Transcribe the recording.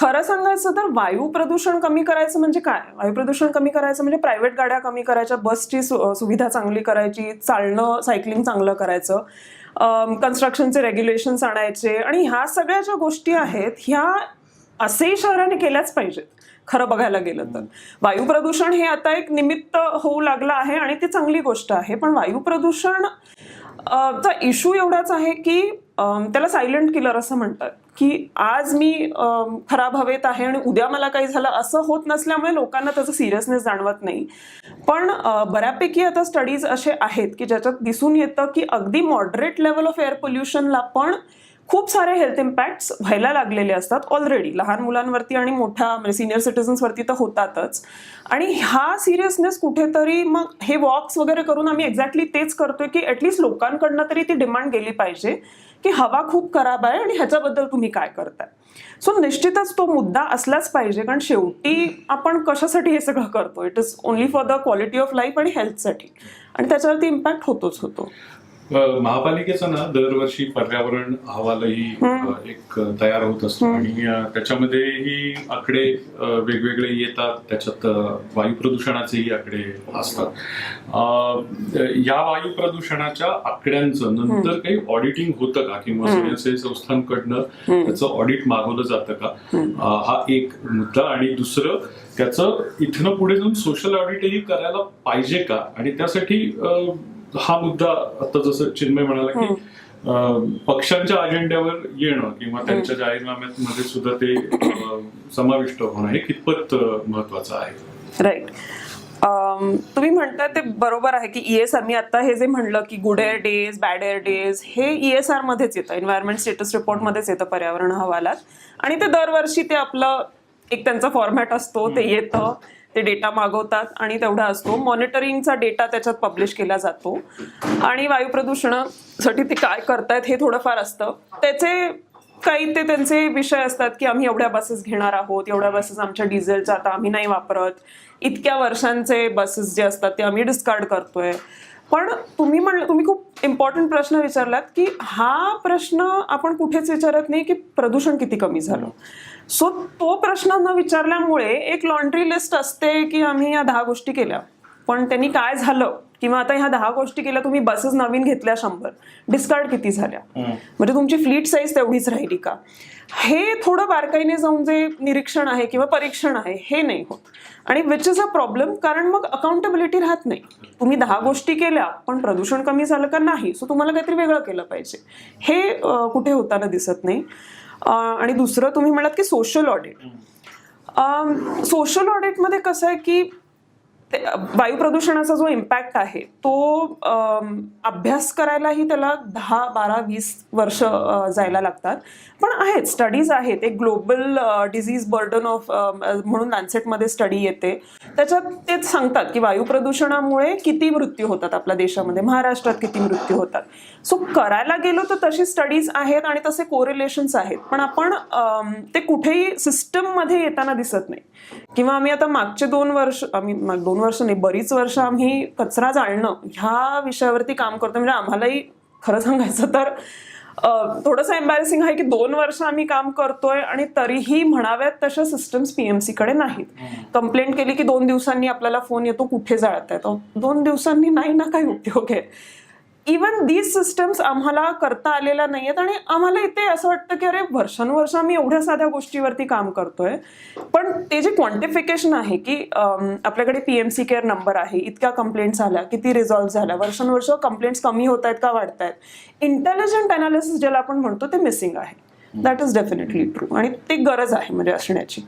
खरं सांगायचं तर वायू प्रदूषण कमी करायचं म्हणजे काय? वायू प्रदूषण कमी करायचं म्हणजे प्रायव्हेट गाड्या कमी करायच्या, बसची सुविधा चांगली करायची, चालणं सायकलिंग चांगलं करायचं, कन्स्ट्रक्शनचे रेग्युलेशन्स आणायचे, आणि ह्या सगळ्या ज्या गोष्टी आहेत ह्या असेही शहराने केल्याच पाहिजेत. खरं बघायला गेलं तर वायू प्रदूषण हे आता एक निमित्त होऊ लागलं आहे आणि ती चांगली गोष्ट आहे, पण वायू प्रदूषण चा इश्यू एवढाच आहे की त्याला सायलेंट किलर असं म्हणतात, की आज मी खराब हवेत आहे आणि उद्या मला काही झालं असं होत नसल्यामुळे लोकांना त्याचं सिरियसनेस जाणवत नाही. पण बऱ्यापैकी आता स्टडीज असे आहेत की ज्याच्यात दिसून येतं की अगदी मॉडरेट लेवल ऑफ एअर पोल्युशनला पण खूप सारे हेल्थ इम्पॅक्ट्स व्हायला लागलेले असतात ऑलरेडी. लहान मुलांवरती आणि मोठ्या म्हणजे सिनियर सिटीजन्सवरती तर होतातच. आणि हा सिरियसनेस कुठेतरी मग हे वॉक्स वगैरे करून आम्ही एक्झॅक्टली तेच करतोय की ॲटलिस्ट लोकांकडनं तरी ती डिमांड गेली पाहिजे की हवा खूप खराब आहे आणि ह्याच्याबद्दल तुम्ही काय करताय. सो निश्चितच तो मुद्दा असलाच पाहिजे, कारण शेवटी आपण कशासाठी हे सगळं करतो? It is only for the quality of life आणि हेल्थसाठी, आणि त्याच्यावरती इम्पॅक्ट होतोच होतो. महापालिकेचा ना दरवर्षी पर्यावरण अहवालही एक तयार होत असतो आणि त्याच्यामध्येही आकडे वेगवेगळे येतात. त्याच्यात वायू प्रदूषणाचेही आकडे असतात. या वायू प्रदूषणाच्या आकड्यांचं नंतर काही ऑडिटिंग होतं का, किंवा स्वयंसेवी संस्थांकडनं त्याचं ऑडिट मागवलं जातं का, हा एक मुद्दा. आणि दुसरं, त्याचं इथनं पुढे जाऊन सोशल ऑडिटही करायला पाहिजे का, आणि त्यासाठी हा मुद्दा आता जसं चिन्मय म्हणाला की पक्षांच्या अजेंड्यावर येणं किंवा त्यांच्या जाहीरनाम्यामध्ये सुद्धा ते समाविष्ट होणं हे कितपत महत्वाचं आहे. राईट. तुम्ही म्हणताय ते बरोबर आहे की ESR, मी आता हे जे म्हणलं की good air days, bad air days, हे ESR मध्येच येतं, एन्व्हायरमेंट स्टेटस रिपोर्ट मध्येच येतं पर्यावरण अहवालात. आणि ते दरवर्षी ते आपलं एक त्यांचा फॉर्मॅट असतो, ते येतं, ते डेटा मागवतात आणि तेवढा असतो. मॉनिटरिंगचा डेटा त्याच्यात पब्लिश केला जातो आणि वायू प्रदूषणासाठी ते काय करतायत हे थोडंफार असतं. त्याचे काही ते त्यांचे विषय असतात की आम्ही एवढ्या बसेस घेणार आहोत, एवढ्या बसेस आमच्या डिझेलच्या आता आम्ही नाही वापरत, इतक्या वर्षांचे बसेस जे असतात ते आम्ही डिस्कार्ड करतोय. पण तुम्ही खूप इम्पॉर्टंट प्रश्न विचारलात की हा प्रश्न आपण कुठेच विचारत नाही की प्रदूषण किती कमी झालं. सो तो प्रश्न न विचारल्यामुळे एक लॉन्ड्री लिस्ट असते की आम्ही या 10 गोष्टी केल्या, पण त्यांनी काय झालं, किंवा आता ह्या 10 गोष्टी केल्या, तुम्ही बसेस नवीन घेतल्या 100, डिस्कार्ड किती झाल्या, म्हणजे तुमची फ्लीट साईज तेवढीच राहिली का, हे थोडं बारकाईने जाऊन जे निरीक्षण आहे किंवा परीक्षण आहे हे नाही होत. आणि विच इज अ प्रॉब्लेम, कारण मग अकाउंटेबिलिटी राहत नाही. तुम्ही 10 गोष्टी केल्या पण प्रदूषण कमी झालं का नाही, सो तुम्हाला काहीतरी वेगळं केलं पाहिजे, हे कुठे होताना दिसत नाही. आणि दुसरं तुम्ही म्हणालात की सोशल ऑडिट. सोशल ऑडिटमध्ये कसं आहे की वायू प्रदूषणाचा जो इम्पॅक्ट आहे तो अभ्यास करायलाही त्याला 10, 12, 20 वर्ष जायला लागतात. पण आहेत स्टडीज आहेत, एक ग्लोबल डिझीज बर्डन ऑफ म्हणून लॅन्सेटमध्ये स्टडी येते, त्याच्यात तेच सांगतात की वायू प्रदूषणामुळे किती मृत्यू होतात आपल्या देशामध्ये, महाराष्ट्रात किती मृत्यू होतात. सो करायला गेलो तर तशी स्टडीज आहेत आणि तसे कोरिलेशन्स आहेत, पण आपण ते कुठेही सिस्टममध्ये येताना दिसत नाही. किंवा आम्ही आता मागचे 2 वर्ष, आम्ही 2 वर्ष नाही, बरीच वर्ष आम्ही कचरा जाळणं ह्या विषयावरती काम करतो. म्हणजे आम्हालाही खरं सांगायचं तर थोडंसं एम्बॅरेसिंग आहे की 2 वर्ष आम्ही काम करतोय आणि तरीही म्हणाव्यात तशा सिस्टम्स PMC कडे नाहीत. कंप्लेंट केली की 2 दिवसांनी आपल्याला फोन येतो कुठे जाळताय, 2 दिवसांनी नाही ना, काही उपयोग आहे. इवन दीज सिस्टम्स आम्हाला करता आलेल्या नाहीयेत आणि आम्हाला इथे असं वाटतं की अरे वर्षानुवर्ष आम्ही एवढ्या साध्या गोष्टीवरती काम करतोय, पण ते जे क्वांटिफिकेशन आहे की आपल्याकडे PMC केअर नंबर आहे, इतक्या कंप्लेंट्स आल्या, किती रिझॉल्व्ह झाल्या, वर्षानुवर्ष कंप्लेंट्स कमी होत आहेत का वाढत आहेत, इंटेलिजंट अनालिसिस ज्याला आपण म्हणतो ते मिसिंग आहे. दॅट इज डेफिनेटली ट्रू आणि ते गरज आहे म्हणजे असण्याची.